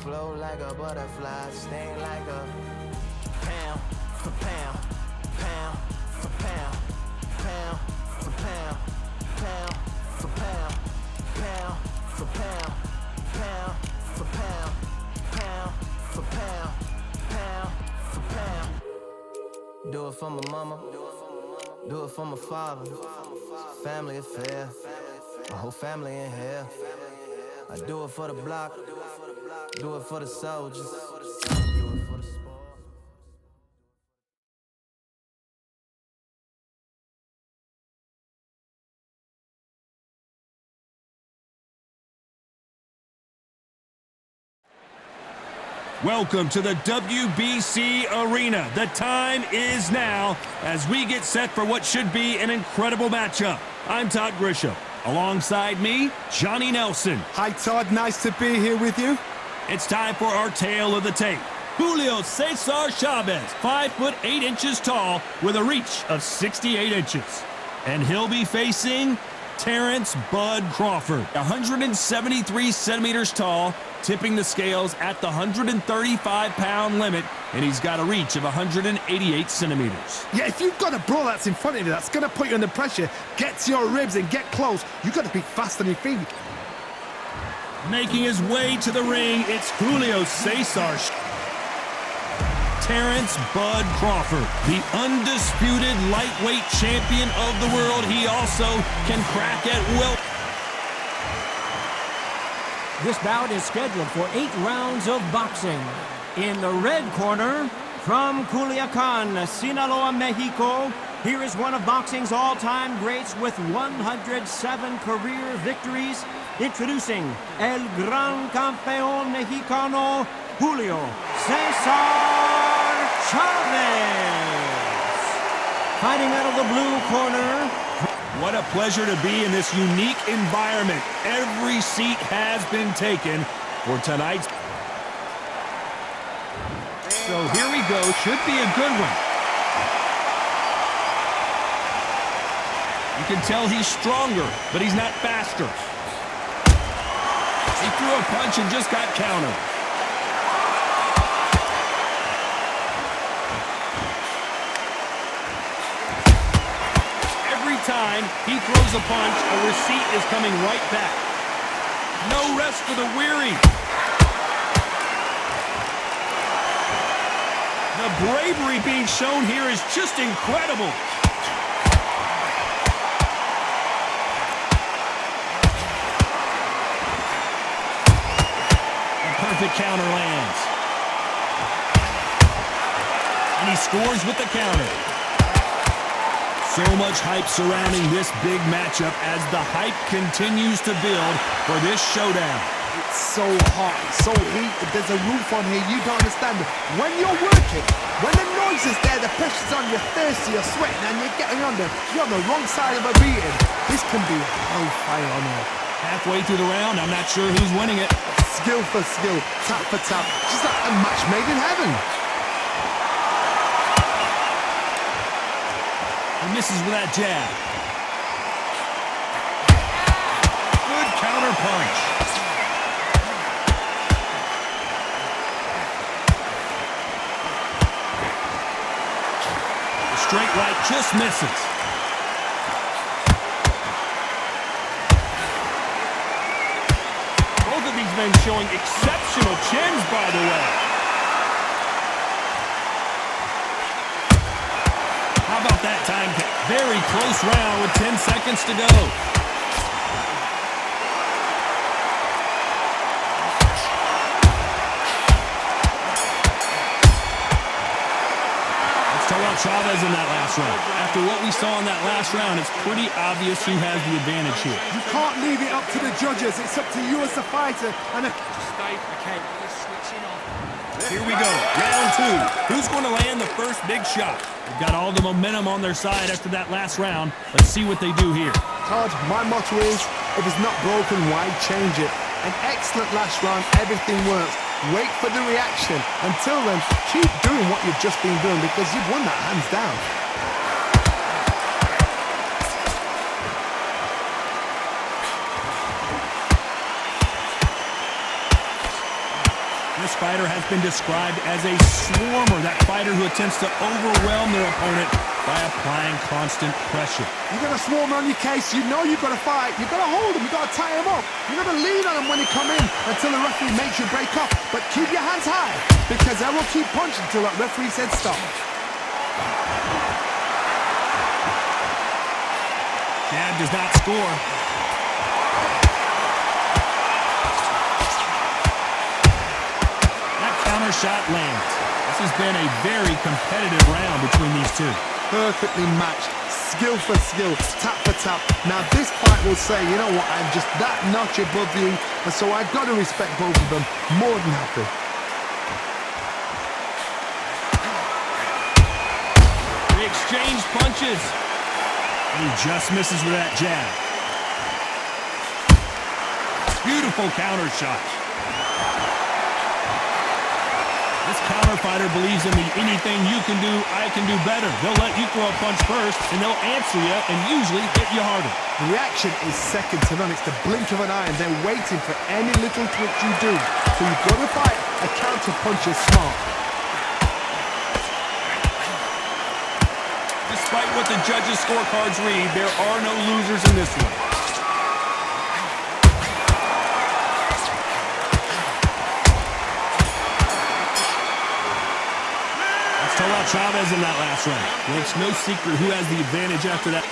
flow like a butterfly, sting like a pound for pound, pound for pound, pound for pound, pound for pound, pound for pound, pound for pound, pound for pound, pound for pound. Do it for my mama, do it for my father. Family affair, my whole family in here. I do it for the block, do it for the soldiers, do it for the sport. Welcome to the WBC Arena. The time is now as we get set for what should be an incredible matchup. I'm Todd Grisham. Alongside me, Johnny Nelson. Hi, Todd. Nice to be here with you. It's time for our tale of the tape. Julio Cesar Chavez, 5'8" tall with a reach of 68 inches. And he'll be facing Terrence Bud Crawford, 173 centimeters tall, tipping the scales at the 135-pound limit, and he's got a reach of 188 centimeters. Yeah, if you've got a bro that's in front of you, that's going to put you under pressure, get to your ribs and get close, you've got to be fast on your feet. Making his way to the ring, it's Julio Cesar. Terrence Bud Crawford, the undisputed lightweight champion of the world. He also can crack at will. This bout is scheduled for 8 rounds of boxing. In the red corner, from Culiacan, Sinaloa, Mexico, here is one of boxing's all-time greats with 107 career victories. Introducing El Gran Campeón Mexicano, Julio Cesar Chavez. Fighting out of the blue corner. What a pleasure to be in this unique environment. Every seat has been taken for tonight's. So here we go. Should be a good one. You can tell he's stronger, but he's not faster. He threw a punch and just got countered. Time he throws a punch, a receipt is coming right back. No rest for the weary. The bravery being shown here is just incredible. A perfect counter lands. And he scores with the counter. So much hype surrounding this big matchup as the hype continues to build for this showdown. It's so hot, so heated. There's a roof on here. You don't understand it. When you're working, when the noise is there, the pressure's on, you're thirsty, you're sweating, and you're getting under. You're on the wrong side of a beating. This can be hellfire on earth. Halfway through the round, I'm not sure who's winning it. Skill for skill, tap for tap. Just like a match made in heaven. He misses with that jab. Good counter punch. The straight right just misses. Both of these men showing exceptional chins, by the way. How about that time? Very close round with 10 seconds to go. Let's talk about Chavez in that last round. After what we saw in that last round, it's pretty obvious who has the advantage here. You can't leave it up to the judges. It's up to you as the fighter. And Here we go, round 2. Who's going to land the first big shot? They've got all the momentum on their side after that last round. Let's see what they do here. Todd, my motto is, if it's not broken, why change it? An excellent last round, everything works. Wait for the reaction. Until then, keep doing what you've just been doing because you've won that hands down. this fighter has been described as a swarmer, that fighter who attempts to overwhelm their opponent by applying constant pressure. You got a swarm on your case, you know you've got to fight, you've got to hold him, you've got to tie him up, you've got to lean on him when he come in until the referee makes you break up. But keep your hands high, because they will keep punching until that referee said stop. Jab does not score. That counter shot lands. This has been a very competitive round between these two. Perfectly matched, skill for skill, tap for tap. Now this fight will say, you know what, I'm just that notch above you, and so I've got to respect both of them more than happy. They exchange punches. He just misses with that jab. Beautiful counter shot. This counter fighter believes in the anything you can do, I can do better. They'll let you throw a punch first, and they'll answer you and usually hit you harder. The reaction is second to none. It's the blink of an eye, and they're waiting for any little twitch you do. So you've got to fight a counter punch is smart. Despite what the judges' scorecards read, there are no losers in this one. Let's talk about Chavez in that last round. Well, it's no secret who has the advantage after that.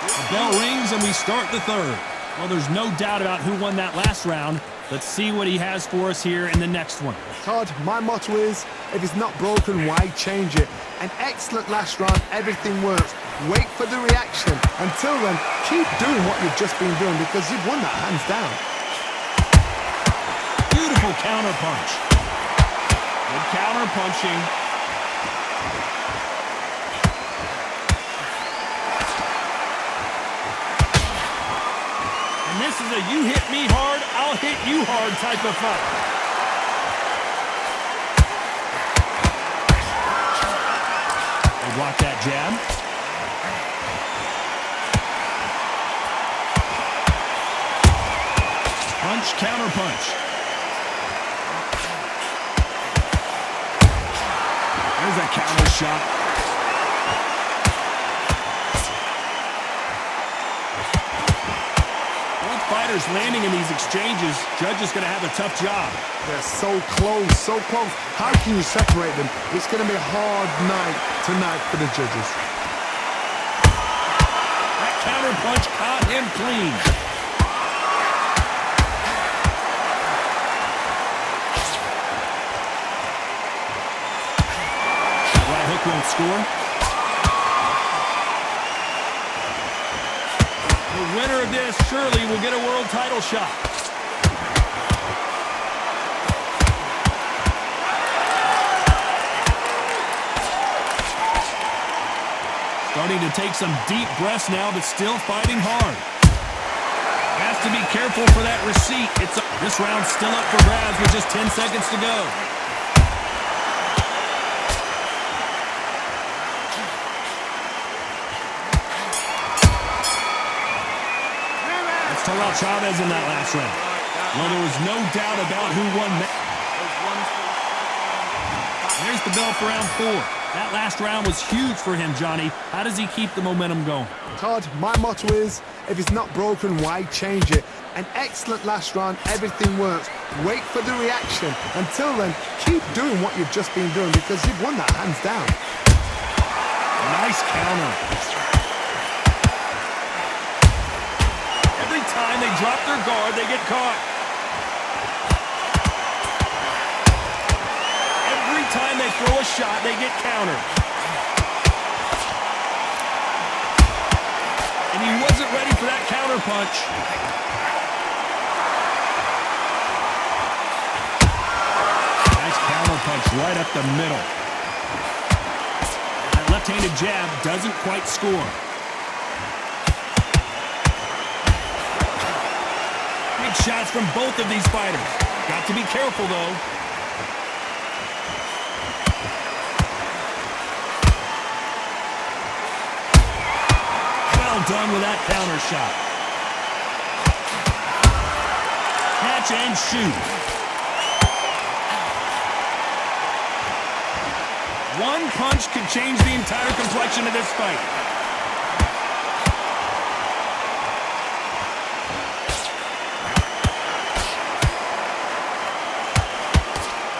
The bell rings and we start the third. Well, there's no doubt about who won that last round. Let's see what he has for us here in the next one. Todd, my motto is, if it's not broken, why change it? An excellent last round, everything works. Wait for the reaction. Until then, keep doing what you've just been doing, because you've won that hands down. Beautiful counter punch. Good counter punching. And this is a you hit me hard, I'll hit you hard type of fight. Block that jab. Punch, counter punch. There's a counter shot. Both fighters landing in these exchanges. Judge is going to have a tough job. They're so close, so close. How can you separate them? It's going to be a hard night tonight for the judges. That counter punch caught him clean. Right hook won't score. The winner of this surely will get a world title shot. Starting to take some deep breaths now, but still fighting hard. Has to be careful for that receipt. This round's still up for grabs with just 10 seconds to go. Let's talk about Chavez in that last round. Well, there was no doubt about who won that. There's the bell for round 4. That last round was huge for him, Johnny. How does he keep the momentum going? Todd, my motto is, if it's not broken, why change it? An excellent last round, everything works. Wait for the reaction. Until then, keep doing what you've just been doing, because you've won that hands down. Nice counter. Every time they drop their guard, they get caught. Every time they throw a shot, they get countered. And he wasn't ready for that counter punch. Nice counter punch right up the middle. That left-handed jab doesn't quite score. Big shots from both of these fighters. Got to be careful, though. Well done with that counter shot. Catch and shoot. One punch could change the entire complexion of this fight.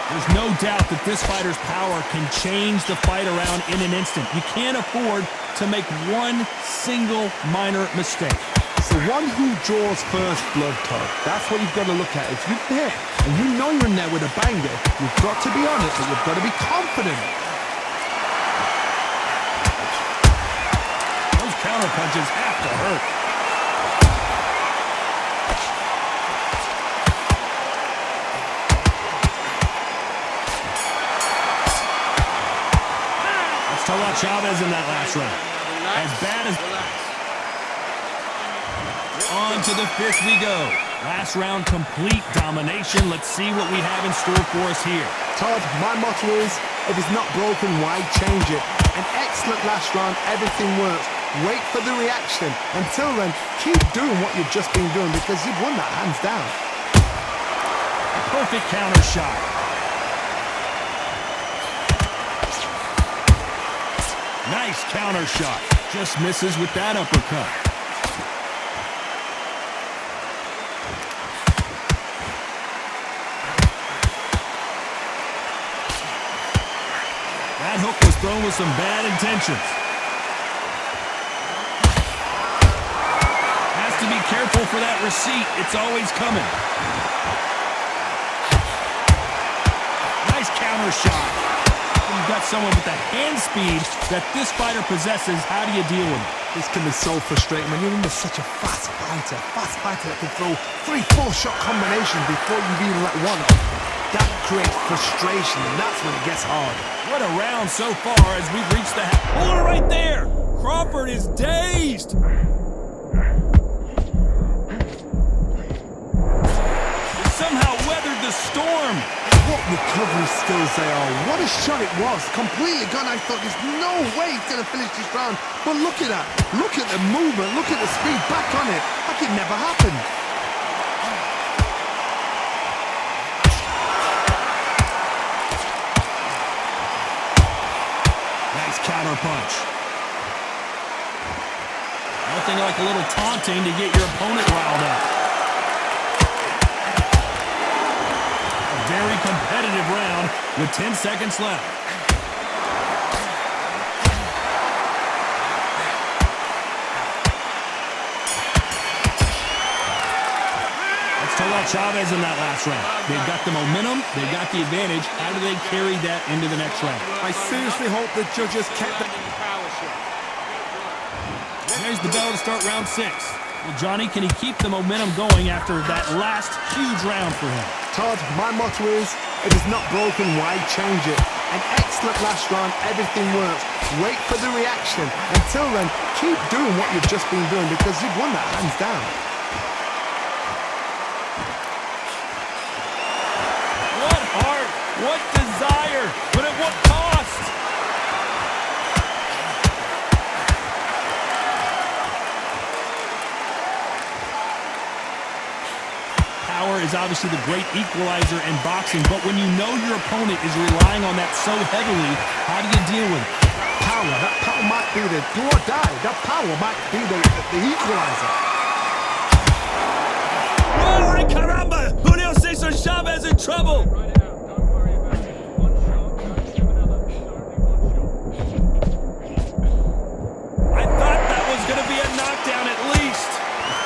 There's no doubt that this fighter's power can change the fight around in an instant. You can't afford to make one single minor mistake. It's the one who draws first blood, Todd. That's what you've got to look at. If you're there and you know you're in there with a banger, you've got to be on it, but you've got to be confident. Those counter punches have to hurt. Let's talk about Chavez in that last round. As bad as... On to the fifth we go. Last round, complete domination. Let's see what we have in store for us here. Todd, my motto is, if it's not broken, why change it? An excellent last round, everything works. Wait for the reaction. Until then, keep doing what you've just been doing because you've won that hands down. A perfect counter shot. Nice counter shot. Just misses with that uppercut. That hook was thrown with some bad intentions. Has to be careful for that receipt. It's always coming. Nice counter shot. You've got someone with the hand speed that this fighter possesses. How do you deal with it? This can be so frustrating when you're in such a fast fighter that can throw 3-4 shot combinations before you've even let one off. That creates frustration, and that's when it gets hard. What a round so far as we've reached the half. Hold it right there! Crawford is dazed! He somehow weathered the storm. What recovery skills they are. What a shot it was. Completely gone. I thought there's no way he's going to finish this round. But look at that. Look at the movement. Look at the speed. Back on it. Like it never happened. Nice counter punch. Nothing like a little taunting to get your opponent riled up. Very competitive round with 10 seconds left. Let's talk about Chavez in that last round. They've got the momentum, they've got the advantage. How do they carry that into the next round? I seriously hope the judges kept the... There's the bell to start round 6. Well, Johnny, can he keep the momentum going after that last huge round for him? Todd, my motto is, if it's not broken, why change it? An excellent last round, everything works. Wait for the reaction. Until then, keep doing what you've just been doing because you've won that hands down. What heart, what desire, but at what cost? Power is obviously the great equalizer in boxing, but when you know your opponent is relying on that so heavily, how do you deal with it? Power, that power might be the do or die. That power might be the equalizer. Oh, caramba! Julio Cesar Chavez in trouble! I thought that was going to be a knockdown at least.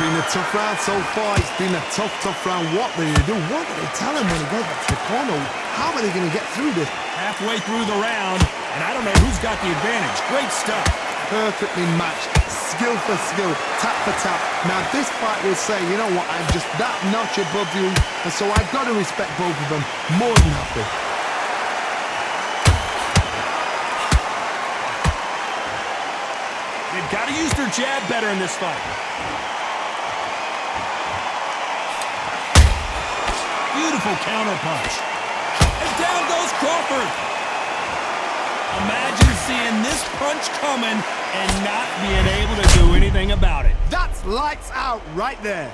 It's been a tough round so far. It's been a tough round. What do they do? What do they tell him when he goes back to the corner? How are they going to get through this? Halfway through the round, and I don't know who's got the advantage. Great stuff. Perfectly matched. Skill for skill. Tap for tap. Now this fight will say, you know what, I'm just that notch above you, and so I've got to respect both of them. More than happy. They've got to use their jab better in this fight. Beautiful counter punch. And down goes Crawford. Imagine seeing this punch coming and not being able to do anything about it. That's lights out right there.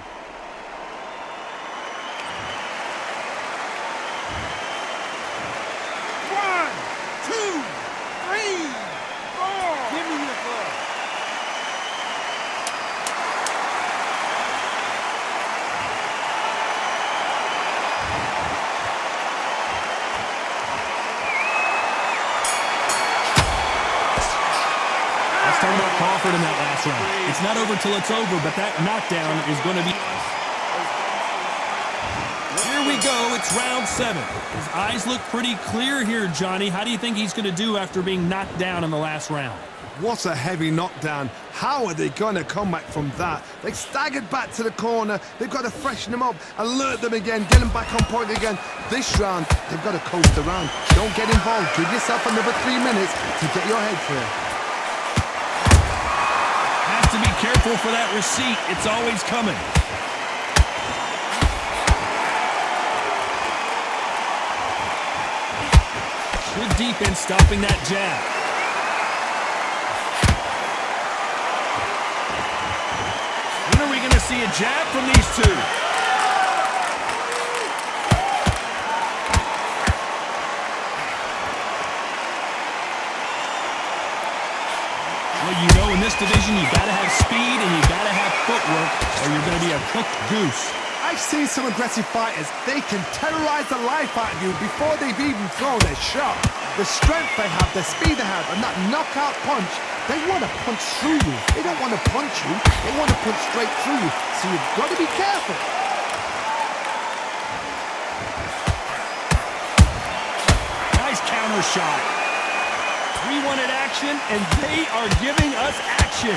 It's not over till it's over, but that knockdown is going to be... Here we go. It's round 7. His eyes look pretty clear here, Johnny. How do you think he's going to do after being knocked down in the last round? What a heavy knockdown. How are they going to come back from that? They staggered back to the corner. They've got to freshen them up, alert them again, get them back on point again. This round, they've got to coast around. Don't get involved. Give yourself another 3 minutes to get your head clear. Have to be careful for that receipt. It's always coming. Good defense stopping that jab. When are we going to see a jab from these two? Well, you know, in this division, you've got to have speed and you've got to have footwork, or you're going to be a cooked goose. I've seen some aggressive fighters. They can terrorize the life out of you before they've even thrown a shot. The strength they have, the speed they have, and that knockout punch, they want to punch through you. They don't want to punch you. They want to punch straight through you. So you've got to be careful. Nice counter shot. We wanted action, and they are giving us action.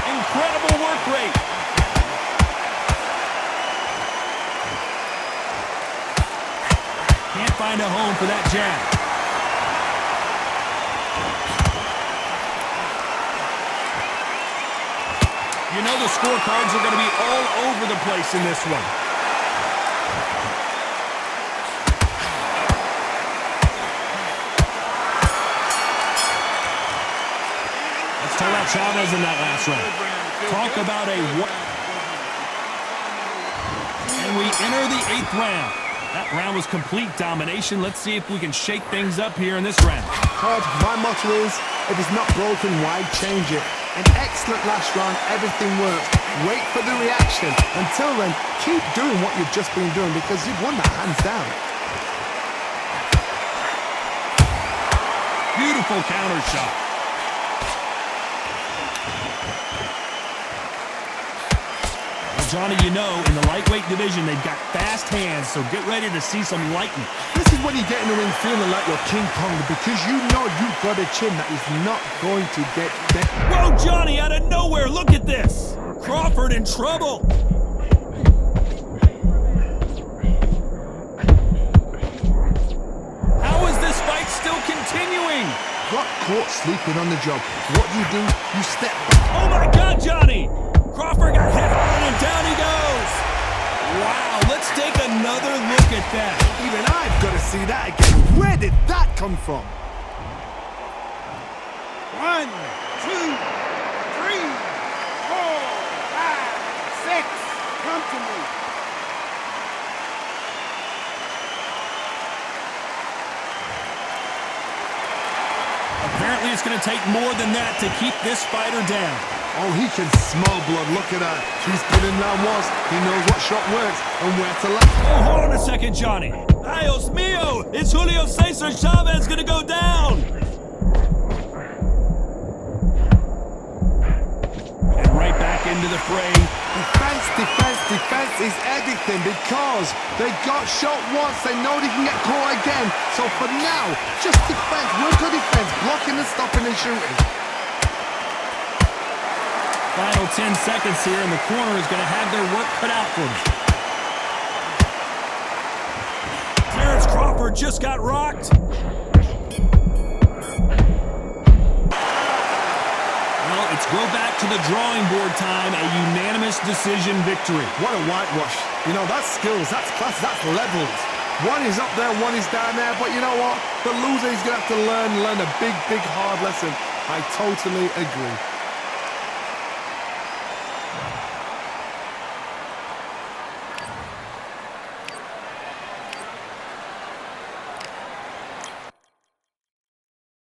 Incredible work rate. Can't find a home for that jab. You know the scorecards are going to be all over the place in this one. Let's talk about Chavez in that last round. Talk about a... And we enter the 8th round. That round was complete domination. Let's see if we can shake things up here in this round. Todd, my motto is, if it's not broken, why change it? An excellent last round, everything works. Wait for the reaction. Until then, keep doing what you've just been doing because you've won that hands down. Beautiful counter shot. Johnny, you know, in the lightweight division, they've got fast hands, so get ready to see some lightning. This is when you get in the ring feeling like you're King Kong because you know you've got a chin that is not going to get bent. Whoa, Johnny, out of nowhere, look at this. Crawford in trouble. How is this fight still continuing? Got caught sleeping on the job. What do? You step back. Oh my God, Johnny! Crawford got hit hard and down he goes. Wow, let's take another look at that. Even I've got to see that again. Where did that come from? 1, 2, 3, 4, 5, 6. Come to me. Apparently it's going to take more than that to keep this fighter down. Oh, he can smell blood. Look at that. He's put in round once. He knows what shot works and where to land. Oh, hold on a second, Johnny. Dios mío! Is Julio Cesar Chavez going to go down? And right back into the fray. Defense, defense, defense is everything because they got shot once. They know they can get caught again. So for now, just defense. Work on defense. Blocking and stopping and shooting. Final 10 seconds here, and the corner is going to have their work cut out for them. Crawford just got rocked. Well, it's go back to the drawing board time, a unanimous decision victory. What a whitewash. You know, that's skills, that's class, that's levels. One is up there, one is down there, but you know what? The loser is going to have to learn a big, big, hard lesson. I totally agree.